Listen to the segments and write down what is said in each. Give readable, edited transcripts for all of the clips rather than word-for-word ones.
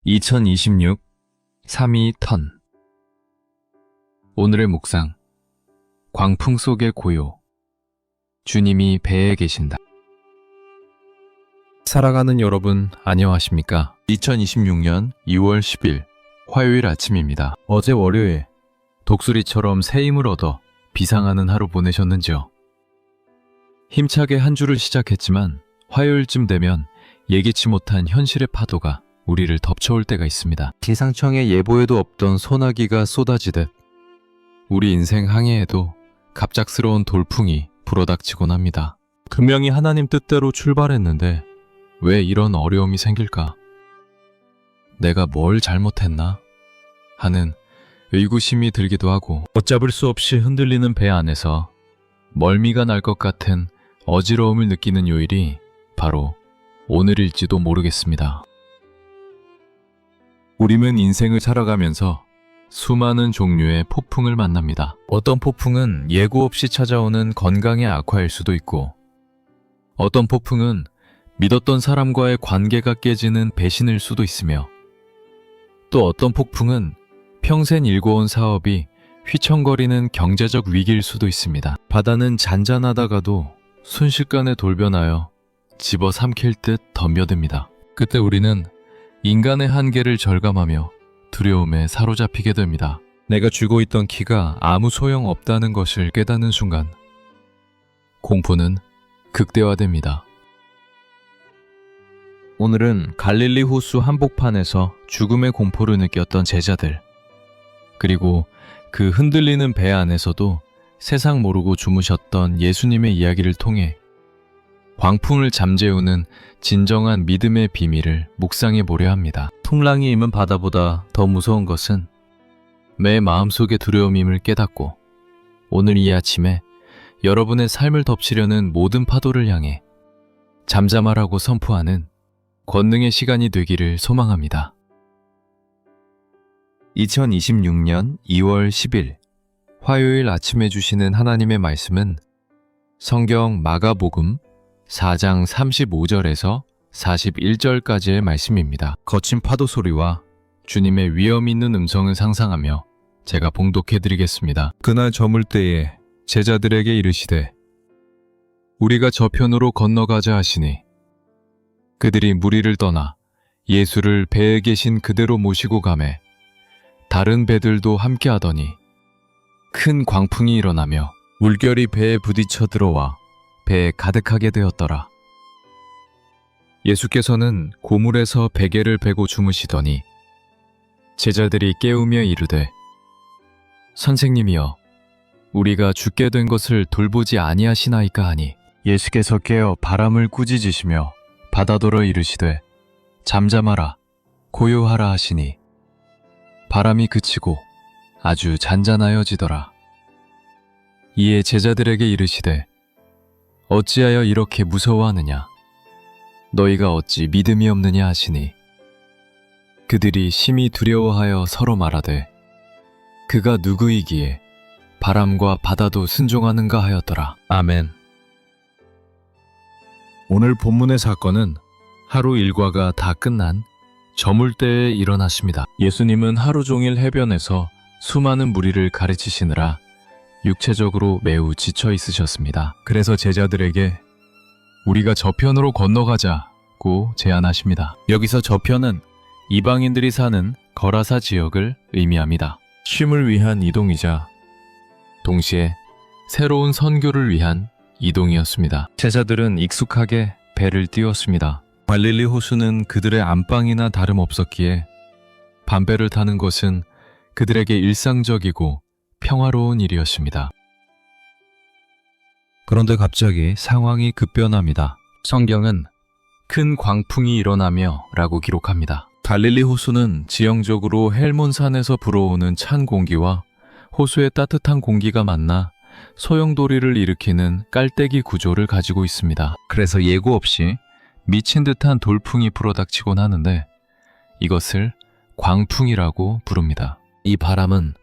2026 3.2턴. 오늘의 묵상. 광풍 속의 고요. 주님이 배에 계신다. 살아가는 여러분, 안녕하십니까? 2026년 2월 10일 화요일 아침입니다. 어제 월요일 독수리처럼 새 힘을 얻어 비상하는 하루 보내셨는지요? 힘차게 한 주를 시작했지만 화요일쯤 되면 예기치 못한 현실의 파도가 우리를 덮쳐올 때가 있습니다. 기상청의 예보에도 없던 소나기가 쏟아지듯 우리 인생 항해에도 갑작스러운 돌풍이 불어닥치곤 합니다. 분명히 하나님 뜻대로 출발했는데 왜 이런 어려움이 생길까? 내가 뭘 잘못했나? 하는 의구심이 들기도 하고, 걷잡을 수 없이 흔들리는 배 안에서 멀미가 날 것 같은 어지러움을 느끼는 요일이 바로 오늘일지도 모르겠습니다. 우리는 인생을 살아가면서 수많은 종류의 폭풍을 만납니다. 어떤 폭풍은 예고 없이 찾아오는 건강의 악화일 수도 있고, 어떤 폭풍은 믿었던 사람과의 관계가 깨지는 배신일 수도 있으며, 또 어떤 폭풍은 평생 일궈온 사업이 휘청거리는 경제적 위기일 수도 있습니다. 바다는 잔잔하다가도 순식간에 돌변하여 집어삼킬 듯 덤벼듭니다. 그때 우리는 인간의 한계를 절감하며 두려움에 사로잡히게 됩니다. 내가 쥐고 있던 키가 아무 소용 없다는 것을 깨닫는 순간 공포는 극대화됩니다. 오늘은 갈릴리 호수 한복판에서 죽음의 공포를 느꼈던 제자들, 그리고 그 흔들리는 배 안에서도 세상 모르고 주무셨던 예수님의 이야기를 통해 광풍을 잠재우는 진정한 믿음의 비밀을 묵상해 보려 합니다. 풍랑이 임은 바다보다 더 무서운 것은 내 마음속의 두려움임을 깨닫고, 오늘 이 아침에 여러분의 삶을 덮치려는 모든 파도를 향해 잠잠하라고 선포하는 권능의 시간이 되기를 소망합니다. 2026년 2월 10일 화요일 아침에 주시는 하나님의 말씀은 성경 마가복음 4장 35절에서 41절까지의 말씀입니다. 거친 파도 소리와 주님의 위험 있는 음성을 상상하며 제가 봉독해드리겠습니다. 그날 저물 때에 제자들에게 이르시되 우리가 저편으로 건너가자 하시니, 그들이 무리를 떠나 예수를 배에 계신 그대로 모시고 가매 다른 배들도 함께 하더니 큰 광풍이 일어나며 물결이 배에 부딪혀 들어와 배에 가득하게 되었더라. 예수께서는 고물에서 베개를 베고 주무시더니 제자들이 깨우며 이르되 선생님이여, 우리가 죽게 된 것을 돌보지 아니하시나이까 하니, 예수께서 깨어 바람을 꾸짖으시며 바다더러 이르시되 잠잠하라 고요하라 하시니 바람이 그치고 아주 잔잔하여지더라. 이에 제자들에게 이르시되 어찌하여 이렇게 무서워하느냐? 너희가 어찌 믿음이 없느냐 하시니, 그들이 심히 두려워하여 서로 말하되 그가 누구이기에 바람과 바다도 순종하는가 하였더라. 아멘. 오늘 본문의 사건은 하루 일과가 다 끝난 저물 때에 일어났습니다. 예수님은 하루 종일 해변에서 수많은 무리를 가르치시느라 육체적으로 매우 지쳐 있으셨습니다. 그래서 제자들에게 우리가 저편으로 건너가자고 제안하십니다. 여기서 저편은 이방인들이 사는 거라사 지역을 의미합니다. 쉼을 위한 이동이자 동시에 새로운 선교를 위한 이동이었습니다. 제자들은 익숙하게 배를 띄웠습니다. 갈릴리 호수는 그들의 안방이나 다름없었기에 밤배를 타는 것은 그들에게 일상적이고 평화로운 일이었습니다. 그런데 갑자기 상황이 급변합니다. 성경은 큰 광풍이 일어나며 라고 기록합니다. 갈릴리 호수는 지형적으로 헬몬산에서 불어오는 찬 공기와 호수의 따뜻한 공기가 만나 소용돌이를 일으키는 깔때기 구조를 가지고 있습니다. 그래서 예고 없이 미친 듯한 돌풍이 불어닥치곤 하는데 이것을 광풍이라고 부릅니다. 이 바람은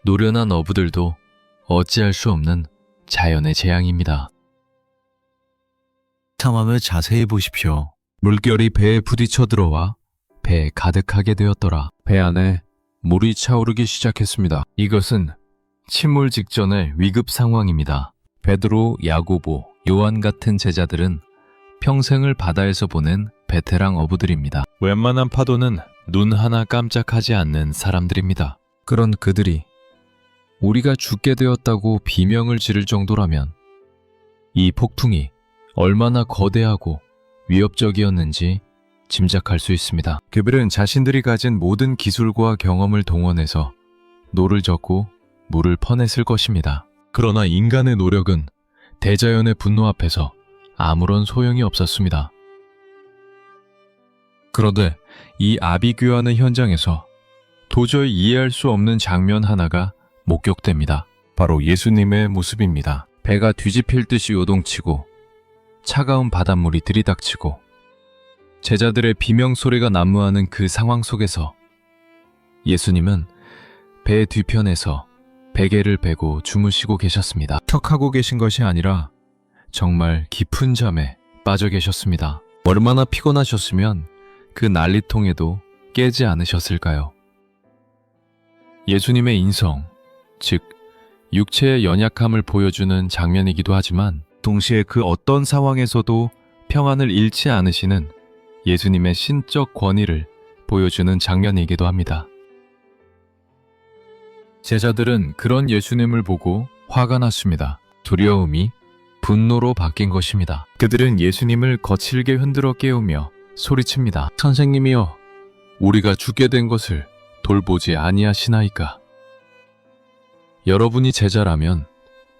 노련한 어부들도 어찌할 수 없는 자연의 재앙입니다. 상황을 자세히 보십시오. 물결이 배에 부딪혀 들어와 배에 가득하게 되었더라. 배 안에 물이 차오르기 시작했습니다. 이것은 침몰 직전의 위급 상황입니다. 베드로, 야고보, 요한 같은 제자들은 평생을 바다에서 보낸 베테랑 어부들입니다. 웬만한 파도는 눈 하나 깜짝하지 않는 사람들입니다. 그런 그들이 우리가 죽게 되었다고 비명을 지를 정도라면 이 폭풍이 얼마나 거대하고 위협적이었는지 짐작할 수 있습니다. 그들은 자신들이 가진 모든 기술과 경험을 동원해서 노를 젓고 물을 퍼냈을 것입니다. 그러나 인간의 노력은 대자연의 분노 앞에서 아무런 소용이 없었습니다. 그런데 이 아비규환의 현장에서 도저히 이해할 수 없는 장면 하나가 목격됩니다. 바로 예수님의 모습입니다. 배가 뒤집힐 듯이 요동치고 차가운 바닷물이 들이닥치고 제자들의 비명소리가 난무하는 그 상황 속에서 예수님은 배 뒤편에서 베개를 베고 주무시고 계셨습니다. 척하고 계신 것이 아니라 정말 깊은 잠에 빠져 계셨습니다. 얼마나 피곤하셨으면 그 난리통에도 깨지 않으셨을까요? 예수님의 인성, 즉 육체의 연약함을 보여주는 장면이기도 하지만 동시에 그 어떤 상황에서도 평안을 잃지 않으시는 예수님의 신적 권위를 보여주는 장면이기도 합니다. 제자들은 그런 예수님을 보고 화가 났습니다. 두려움이 분노로 바뀐 것입니다. 그들은 예수님을 거칠게 흔들어 깨우며 소리칩니다. 선생님이여, 우리가 죽게 된 것을 돌보지 아니하시나이까. 여러분이 제자라면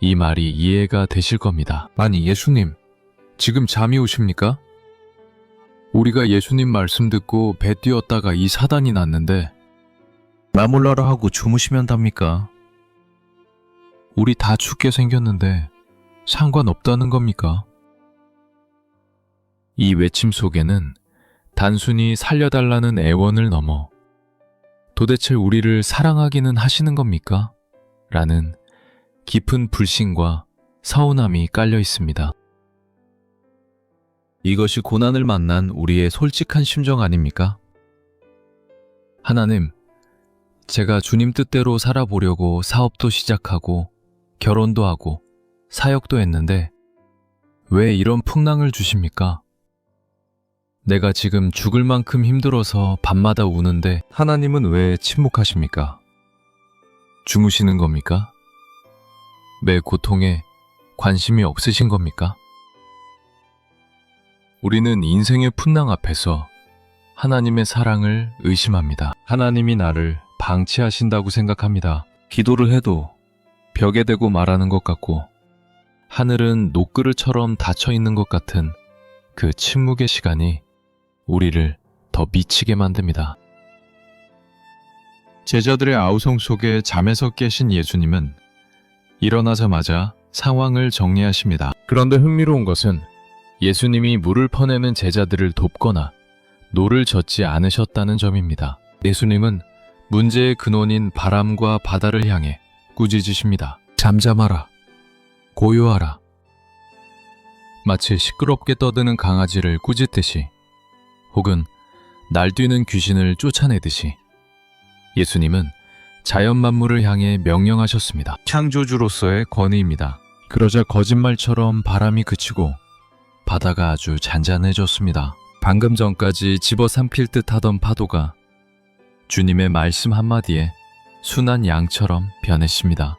이 말이 이해가 되실 겁니다. 아니, 예수님, 지금 잠이 오십니까? 우리가 예수님 말씀 듣고 배 띄었다가 이 사단이 났는데 나몰라라 하고 주무시면 답니까? 우리 다 죽게 생겼는데 상관없다는 겁니까? 이 외침 속에는 단순히 살려달라는 애원을 넘어 도대체 우리를 사랑하기는 하시는 겁니까? 라는 깊은 불신과 서운함이 깔려 있습니다. 이것이 고난을 만난 우리의 솔직한 심정 아닙니까? 하나님, 제가 주님 뜻대로 살아보려고 사업도 시작하고 결혼도 하고 사역도 했는데 왜 이런 풍랑을 주십니까? 내가 지금 죽을 만큼 힘들어서 밤마다 우는데 하나님은 왜 침묵하십니까? 주무시는 겁니까? 내 고통에 관심이 없으신 겁니까? 우리는 인생의 풍랑 앞에서 하나님의 사랑을 의심합니다. 하나님이 나를 방치하신다고 생각합니다. 기도를 해도 벽에 대고 말하는 것 같고 하늘은 녹그릇처럼 닫혀 있는 것 같은 그 침묵의 시간이 우리를 더 미치게 만듭니다. 제자들의 아우성 속에 잠에서 깨신 예수님은 일어나자마자 상황을 정리하십니다. 그런데 흥미로운 것은 예수님이 물을 퍼내는 제자들을 돕거나 노를 젓지 않으셨다는 점입니다. 예수님은 문제의 근원인 바람과 바다를 향해 꾸짖으십니다. 잠잠하라. 고요하라. 마치 시끄럽게 떠드는 강아지를 꾸짖듯이 혹은 날뛰는 귀신을 쫓아내듯이 예수님은 자연 만물을 향해 명령하셨습니다. 창조주로서의 권위입니다. 그러자 거짓말처럼 바람이 그치고 바다가 아주 잔잔해졌습니다. 방금 전까지 집어삼킬 듯 하던 파도가 주님의 말씀 한마디에 순한 양처럼 변했습니다.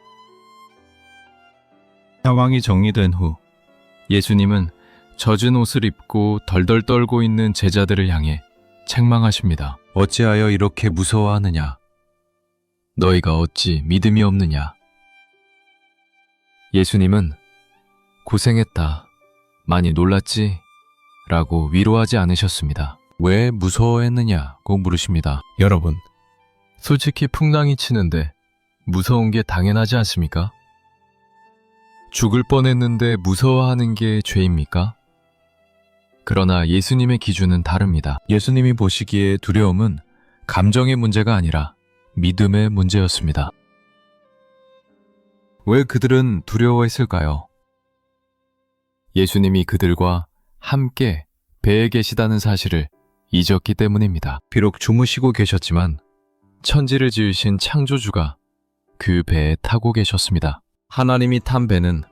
상황이 정리된 후 예수님은 젖은 옷을 입고 덜덜 떨고 있는 제자들을 향해 책망하십니다. 어찌하여 이렇게 무서워하느냐? 너희가 어찌 믿음이 없느냐? 예수님은 고생했다, 많이 놀랐지? 라고 위로하지 않으셨습니다. 왜 무서워했느냐고 물으십니다. 여러분, 솔직히 풍랑이 치는데 무서운 게 당연하지 않습니까? 죽을 뻔했는데 무서워하는 게 죄입니까? 그러나 예수님의 기준은 다릅니다. 예수님이 보시기에 두려움은 감정의 문제가 아니라 믿음의 문제였습니다. 왜 그들은 두려워했을까요? 예수님이 그들과 함께 배에 계시다는 사실을 잊었기 때문입니다. 비록 주무시고 계셨지만 천지를 지으신 창조주가 그 배에 타고 계셨습니다. 하나님이 탄 배는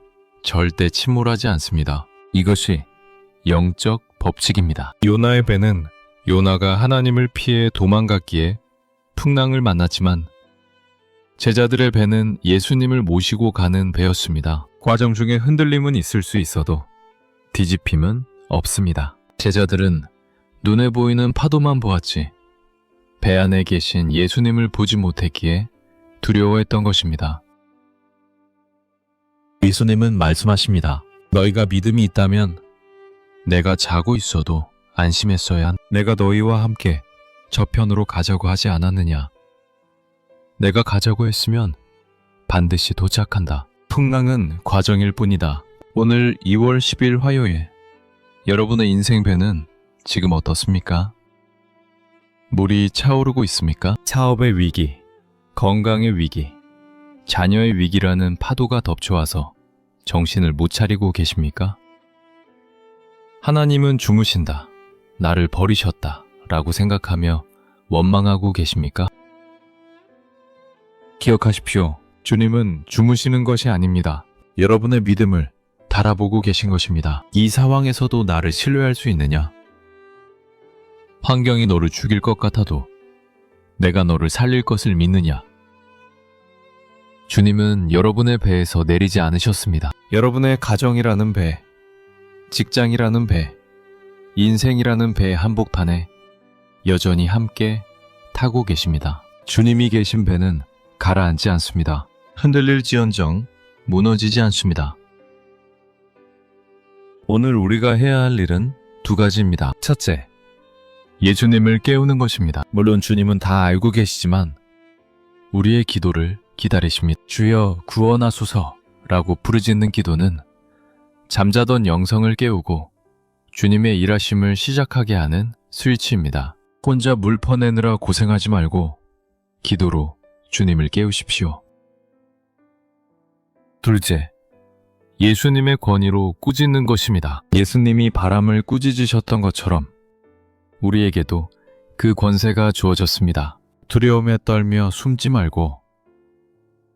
절대 침몰하지 않습니다. 이것이 영적 법칙입니다. 요나의 배는 요나가 하나님을 피해 도망갔기에 풍랑을 만났지만 제자들의 배는 예수님을 모시고 가는 배였습니다. 과정 중에 흔들림은 있을 수 있어도 뒤집힘은 없습니다. 제자들은 눈에 보이는 파도만 보았지 배 안에 계신 예수님을 보지 못했기에 두려워했던 것입니다. 예수님은 말씀하십니다. 너희가 믿음이 있다면 내가 자고 있어도 안심했어야 한다. 내가 너희와 함께 저편으로 가자고 하지 않았느냐. 내가 가자고 했으면 반드시 도착한다. 풍랑은 과정일 뿐이다. 오늘 2월 10일 화요일 여러분의 인생 배는 지금 어떻습니까? 물이 차오르고 있습니까? 사업의 위기, 건강의 위기, 자녀의 위기라는 파도가 덮쳐와서 정신을 못 차리고 계십니까? 하나님은 주무신다, 나를 버리셨다 라고 생각하며 원망하고 계십니까? 기억하십시오. 주님은 주무시는 것이 아닙니다. 여러분의 믿음을 달아보고 계신 것입니다. 이 상황에서도 나를 신뢰할 수 있느냐? 환경이 너를 죽일 것 같아도 내가 너를 살릴 것을 믿느냐? 주님은 여러분의 배에서 내리지 않으셨습니다. 여러분의 가정이라는 배, 직장이라는 배, 인생이라는 배의 한복판에 여전히 함께 타고 계십니다. 주님이 계신 배는 가라앉지 않습니다. 흔들릴지언정 무너지지 않습니다. 오늘 우리가 해야 할 일은 두 가지입니다. 첫째, 예수님을 깨우는 것입니다. 물론 주님은 다 알고 계시지만 우리의 기도를 기다리십니다. 주여 구원하소서 라고 부르짖는 기도는 잠자던 영성을 깨우고 주님의 일하심을 시작하게 하는 스위치입니다. 혼자 물 퍼내느라 고생하지 말고 기도로 주님을 깨우십시오. 둘째, 예수님의 권위로 꾸짖는 것입니다. 예수님이 바람을 꾸짖으셨던 것처럼 우리에게도 그 권세가 주어졌습니다. 두려움에 떨며 숨지 말고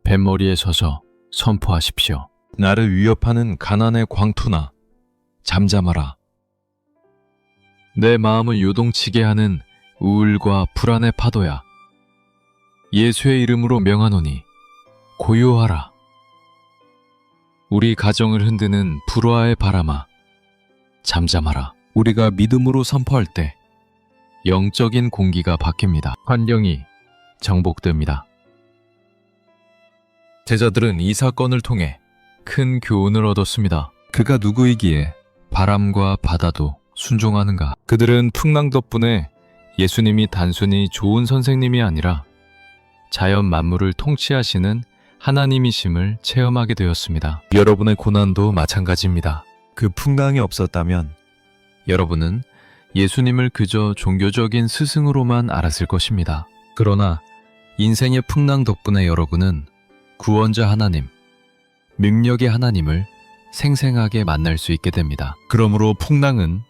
뱃머리에 서서 선포하십시오. 나를 위협하는 가난의 광투나 잠잠하라. 내 마음을 요동치게 하는 우울과 불안의 파도야. 예수의 이름으로 명하노니 고요하라. 우리 가정을 흔드는 불화의 바람아, 잠잠하라. 우리가 믿음으로 선포할 때 영적인 공기가 바뀝니다. 환경이 정복됩니다. 제자들은 이 사건을 통해 큰 교훈을 얻었습니다. 그가 누구이기에 바람과 바다도 순종하는가? 그들은 풍랑 덕분에 예수님이 단순히 좋은 선생님이 아니라 자연 만물을 통치하시는 하나님이심을 체험하게 되었습니다. 여러분의 고난도 마찬가지입니다. 그 풍랑이 없었다면 여러분은 예수님을 그저 종교적인 스승으로만 알았을 것입니다. 그러나 인생의 풍랑 덕분에 여러분은 구원자 하나님, 능력의 하나님을 생생하게 만날 수 있게 됩니다. 그러므로 풍랑은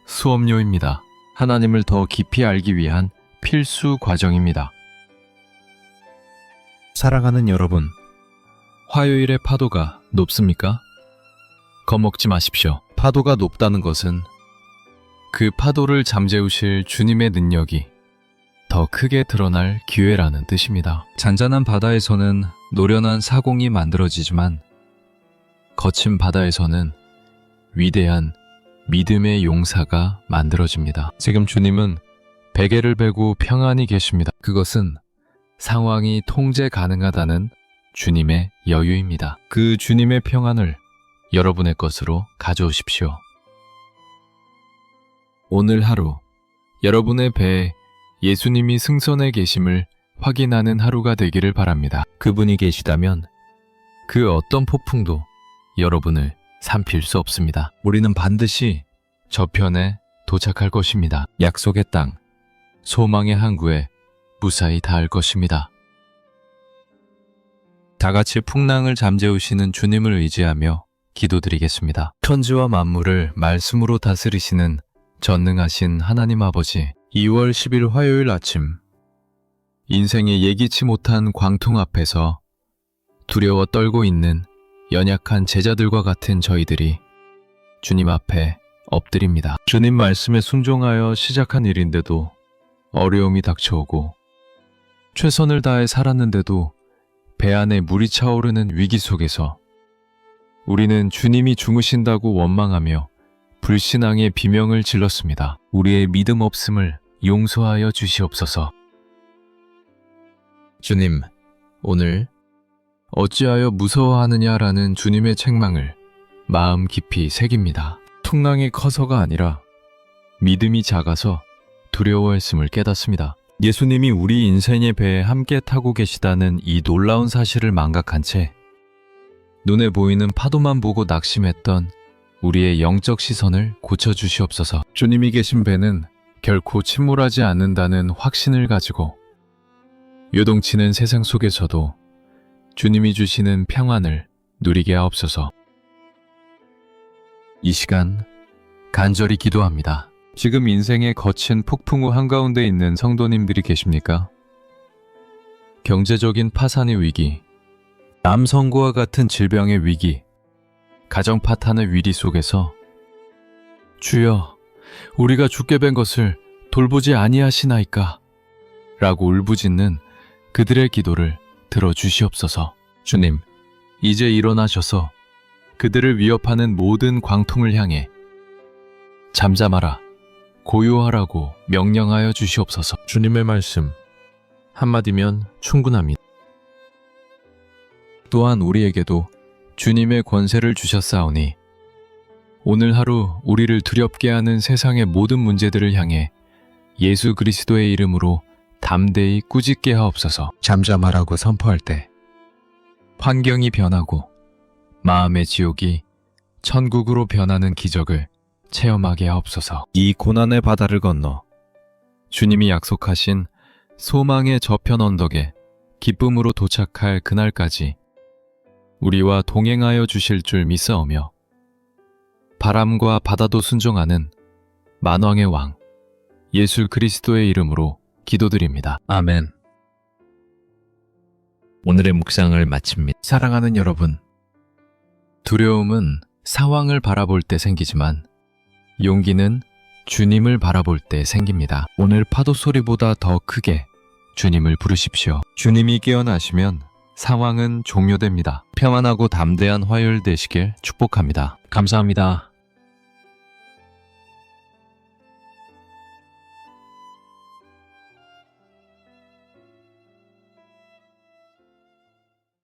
수업료입니다. 하나님을 더 깊이 알기 위한 필수 과정입니다. 사랑하는 여러분, 화요일의 파도가 높습니까? 겁먹지 마십시오. 파도가 높다는 것은 그 파도를 잠재우실 주님의 능력이 더 크게 드러날 기회라는 뜻입니다. 잔잔한 바다에서는 노련한 사공이 만들어지지만 거친 바다에서는 위대한 믿음의 용사가 만들어집니다. 지금 주님은 베개를 베고 평안히 계십니다. 그것은 상황이 통제 가능하다는 주님의 여유입니다. 그 주님의 평안을 여러분의 것으로 가져오십시오. 오늘 하루 여러분의 배에 예수님이 승선해 계심을 확인하는 하루가 되기를 바랍니다. 그분이 계시다면 그 어떤 폭풍도 여러분을 삼킬 수 없습니다. 우리는 반드시 저편에 도착할 것입니다. 약속의 땅, 소망의 항구에 무사히 닿을 것입니다. 다 같이 풍랑을 잠재우시는 주님을 의지하며 기도드리겠습니다. 천지와 만물을 말씀으로 다스리시는 전능하신 하나님 아버지, 2월 10일 화요일 아침, 인생의 예기치 못한 광풍 앞에서 두려워 떨고 있는 연약한 제자들과 같은 저희들이 주님 앞에 엎드립니다. 주님 말씀에 순종하여 시작한 일인데도 어려움이 닥쳐오고, 최선을 다해 살았는데도 배 안에 물이 차오르는 위기 속에서 우리는 주님이 죽으신다고 원망하며 불신앙의 비명을 질렀습니다. 우리의 믿음 없음을 용서하여 주시옵소서. 주님, 오늘 어찌하여 무서워하느냐라는 주님의 책망을 마음 깊이 새깁니다. 풍랑이 커서가 아니라 믿음이 작아서 두려워했음을 깨닫습니다. 예수님이 우리 인생의 배에 함께 타고 계시다는 이 놀라운 사실을 망각한 채 눈에 보이는 파도만 보고 낙심했던 우리의 영적 시선을 고쳐주시옵소서. 주님이 계신 배는 결코 침몰하지 않는다는 확신을 가지고 요동치는 세상 속에서도 주님이 주시는 평안을 누리게 하옵소서. 이 시간 간절히 기도합니다. 지금 인생의 거친 폭풍우 한가운데 있는 성도님들이 계십니까? 경제적인 파산의 위기, 암선고와 같은 질병의 위기, 가정 파탄의 위기 속에서 주여, 우리가 죽게 된 것을 돌보지 아니하시나이까? 라고 울부짖는 그들의 기도를 들어주시옵소서. 주님, 이제 일어나셔서 그들을 위협하는 모든 광풍을 향해 잠잠하라, 고요하라고 명령하여 주시옵소서. 주님의 말씀 한마디면 충분합니다. 또한 우리에게도 주님의 권세를 주셨사오니 오늘 하루 우리를 두렵게 하는 세상의 모든 문제들을 향해 예수 그리스도의 이름으로 담대히 꾸짖게 하옵소서. 잠잠하라고 선포할 때 환경이 변하고 마음의 지옥이 천국으로 변하는 기적을 체험하게 하옵소서. 이 고난의 바다를 건너 주님이 약속하신 소망의 저편 언덕에 기쁨으로 도착할 그날까지 우리와 동행하여 주실 줄 믿사오며 바람과 바다도 순종하는 만왕의 왕 예수 그리스도의 이름으로 기도드립니다. 아멘. 오늘의 묵상을 마칩니다. 사랑하는 여러분, 두려움은 상황을 바라볼 때 생기지만 용기는 주님을 바라볼 때 생깁니다. 오늘 파도 소리보다 더 크게 주님을 부르십시오. 주님이 깨어나시면 상황은 종료됩니다. 평안하고 담대한 화요일 되시길 축복합니다. 감사합니다.